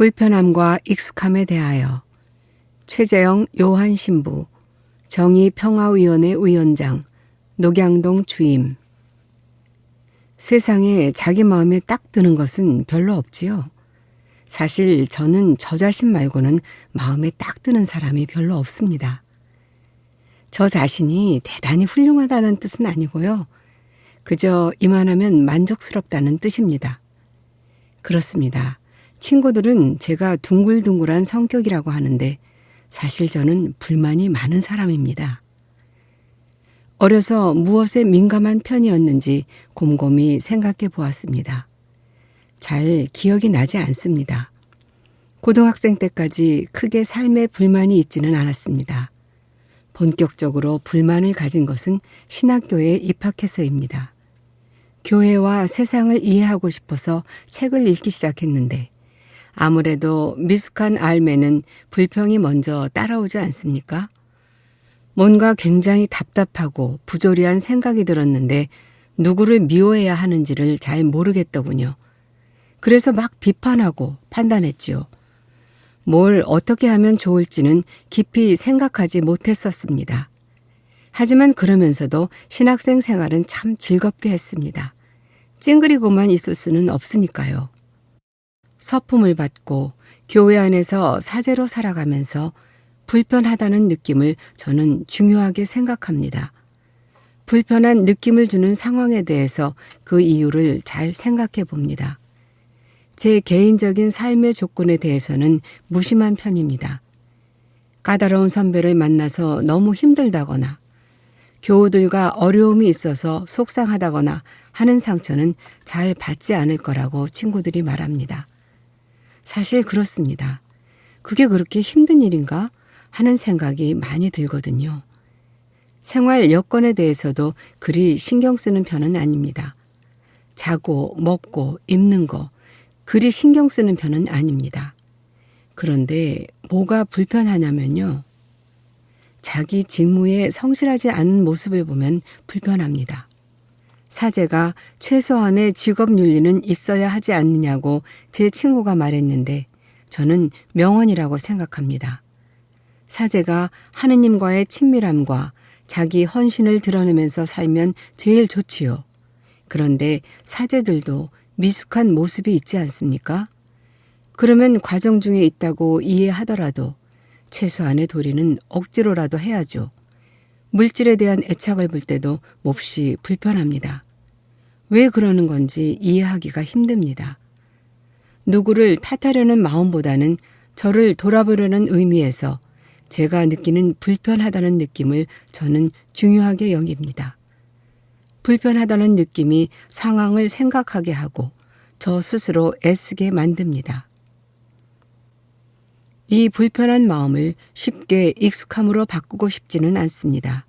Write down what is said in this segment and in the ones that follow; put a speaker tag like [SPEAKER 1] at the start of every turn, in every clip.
[SPEAKER 1] 불편함과 익숙함에 대하여 최재영 요한 신부, 정의평화위원회 위원장, 녹양동 주임. 세상에 자기 마음에 딱 드는 것은 별로 없지요. 사실 저는 저 자신 말고는 마음에 딱 드는 사람이 별로 없습니다. 저 자신이 대단히 훌륭하다는 뜻은 아니고요. 그저 이만하면 만족스럽다는 뜻입니다. 그렇습니다. 친구들은 제가 둥글둥글한 성격이라고 하는데 사실 저는 불만이 많은 사람입니다. 어려서 무엇에 민감한 편이었는지 곰곰이 생각해 보았습니다. 잘 기억이 나지 않습니다. 고등학생 때까지 크게 삶에 불만이 있지는 않았습니다. 본격적으로 불만을 가진 것은 신학교에 입학해서입니다. 교회와 세상을 이해하고 싶어서 책을 읽기 시작했는데 아무래도 미숙한 알매는 불평이 먼저 따라오지 않습니까? 뭔가 굉장히 답답하고 부조리한 생각이 들었는데 누구를 미워해야 하는지를 잘 모르겠더군요. 그래서 막 비판하고 판단했지요. 뭘 어떻게 하면 좋을지는 깊이 생각하지 못했었습니다. 하지만 그러면서도 신학생 생활은 참 즐겁게 했습니다. 찡그리고만 있을 수는 없으니까요. 서품을 받고 교회 안에서 사제로 살아가면서 불편하다는 느낌을 저는 중요하게 생각합니다. 불편한 느낌을 주는 상황에 대해서 그 이유를 잘 생각해 봅니다. 제 개인적인 삶의 조건에 대해서는 무심한 편입니다. 까다로운 선배를 만나서 너무 힘들다거나 교우들과 어려움이 있어서 속상하다거나 하는 상처는 잘 받지 않을 거라고 친구들이 말합니다. 사실 그렇습니다. 그게 그렇게 힘든 일인가 하는 생각이 많이 들거든요. 생활 여건에 대해서도 그리 신경 쓰는 편은 아닙니다. 자고 먹고 입는 거 그리 신경 쓰는 편은 아닙니다. 그런데 뭐가 불편하냐면요. 자기 직무에 성실하지 않은 모습을 보면 불편합니다. 사제가 최소한의 직업윤리는 있어야 하지 않느냐고 제 친구가 말했는데 저는 명언이라고 생각합니다. 사제가 하느님과의 친밀함과 자기 헌신을 드러내면서 살면 제일 좋지요. 그런데 사제들도 미숙한 모습이 있지 않습니까? 그러면 과정 중에 있다고 이해하더라도 최소한의 도리는 억지로라도 해야죠. 물질에 대한 애착을 볼 때도 몹시 불편합니다. 왜 그러는 건지 이해하기가 힘듭니다. 누구를 탓하려는 마음보다는 저를 돌아보려는 의미에서 제가 느끼는 불편하다는 느낌을 저는 중요하게 여깁니다. 불편하다는 느낌이 상황을 생각하게 하고 저 스스로 애쓰게 만듭니다. 이 불편한 마음을 쉽게 익숙함으로 바꾸고 싶지는 않습니다.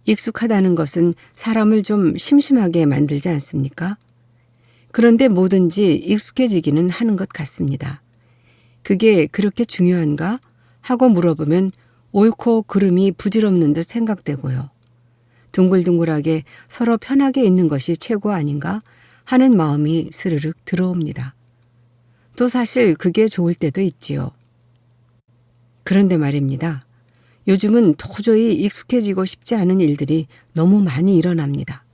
[SPEAKER 1] 익숙하다는 것은 사람을 좀 심심하게 만들지 않습니까? 그런데 뭐든지 익숙해지기는 하는 것 같습니다. 그게 그렇게 중요한가? 하고 물어보면 옳고 그름이 부질없는 듯 생각되고요. 둥글둥글하게 서로 편하게 있는 것이 최고 아닌가 하는 마음이 스르륵 들어옵니다. 또 사실 그게 좋을 때도 있지요. 그런데 말입니다. 요즘은 도저히 익숙해지고 싶지 않은 일들이 너무 많이 일어납니다.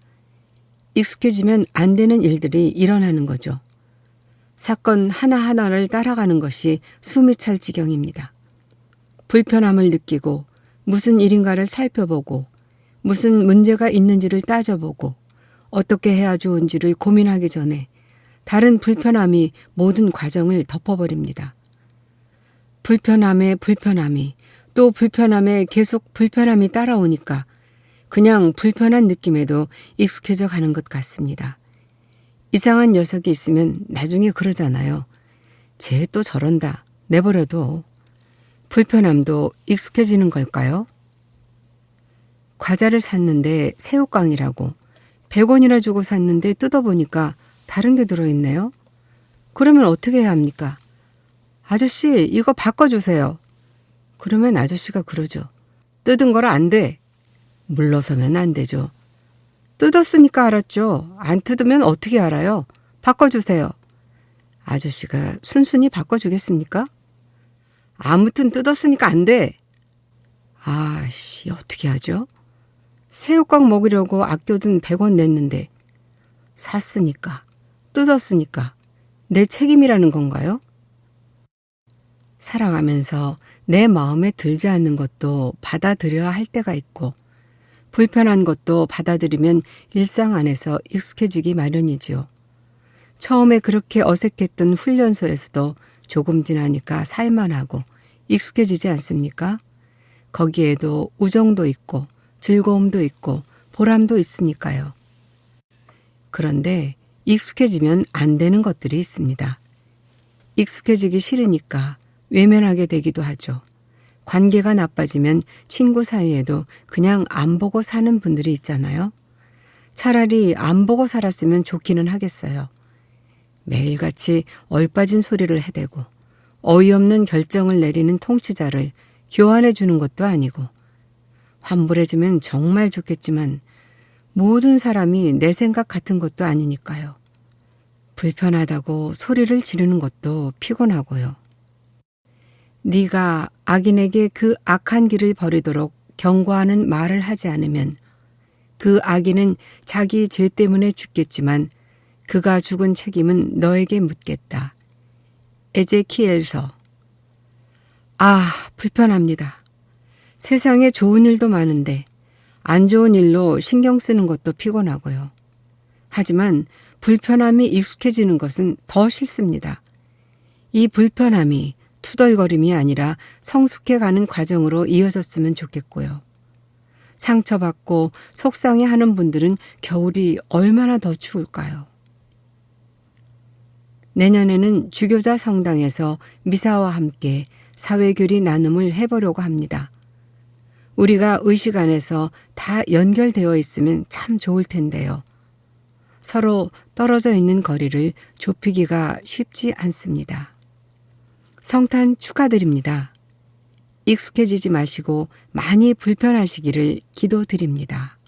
[SPEAKER 1] 익숙해지면 안 되는 일들이 일어나는 거죠. 사건 하나하나를 따라가는 것이 숨이 찰 지경입니다. 불편함을 느끼고 무슨 일인가를 살펴보고 무슨 문제가 있는지를 따져보고 어떻게 해야 좋은지를 고민하기 전에 다른 불편함이 모든 과정을 덮어버립니다. 불편함에 불편함이 또 불편함에 계속 불편함이 따라오니까 그냥 불편한 느낌에도 익숙해져 가는 것 같습니다. 이상한 녀석이 있으면 나중에 그러잖아요. 쟤 또 저런다. 내버려둬. 불편함도 익숙해지는 걸까요? 과자를 샀는데 새우깡이라고 100원이나 주고 샀는데 뜯어보니까 다른 게 들어있네요. 그러면 어떻게 해야 합니까? 아저씨 이거 바꿔주세요. 그러면 아저씨가 그러죠. 뜯은 거라 안 돼. 물러서면 안 되죠. 뜯었으니까 알았죠. 안 뜯으면 어떻게 알아요? 바꿔주세요. 아저씨가 순순히 바꿔주겠습니까? 아무튼 뜯었으니까 안 돼. 아씨, 어떻게 하죠? 새우깡 먹으려고 아껴둔 100원 냈는데 샀으니까, 뜯었으니까 내 책임이라는 건가요? 살아가면서 내 마음에 들지 않는 것도 받아들여야 할 때가 있고 불편한 것도 받아들이면 일상 안에서 익숙해지기 마련이지요. 처음에 그렇게 어색했던 훈련소에서도 조금 지나니까 살만하고 익숙해지지 않습니까? 거기에도 우정도 있고 즐거움도 있고 보람도 있으니까요. 그런데 익숙해지면 안 되는 것들이 있습니다. 익숙해지기 싫으니까 외면하게 되기도 하죠. 관계가 나빠지면 친구 사이에도 그냥 안 보고 사는 분들이 있잖아요. 차라리 안 보고 살았으면 좋기는 하겠어요. 매일같이 얼빠진 소리를 해대고 어이없는 결정을 내리는 통치자를 교환해 주는 것도 아니고 환불해주면 정말 좋겠지만 모든 사람이 내 생각 같은 것도 아니니까요. 불편하다고 소리를 지르는 것도 피곤하고요. 네가 악인에게 그 악한 길을 버리도록 경고하는 말을 하지 않으면 그 악인은 자기 죄 때문에 죽겠지만 그가 죽은 책임은 너에게 묻겠다. 에제키엘서. 불편합니다. 세상에 좋은 일도 많은데 안 좋은 일로 신경 쓰는 것도 피곤하고요. 하지만 불편함이 익숙해지는 것은 더 싫습니다. 이 불편함이 투덜거림이 아니라 성숙해가는 과정으로 이어졌으면 좋겠고요. 상처받고 속상해하는 분들은 겨울이 얼마나 더 추울까요? 내년에는 주교자 성당에서 미사와 함께 사회교리 나눔을 해보려고 합니다. 우리가 의식 안에서 다 연결되어 있으면 참 좋을 텐데요. 서로 떨어져 있는 거리를 좁히기가 쉽지 않습니다. 성탄 축하드립니다. 익숙해지지 마시고 많이 불편하시기를 기도드립니다.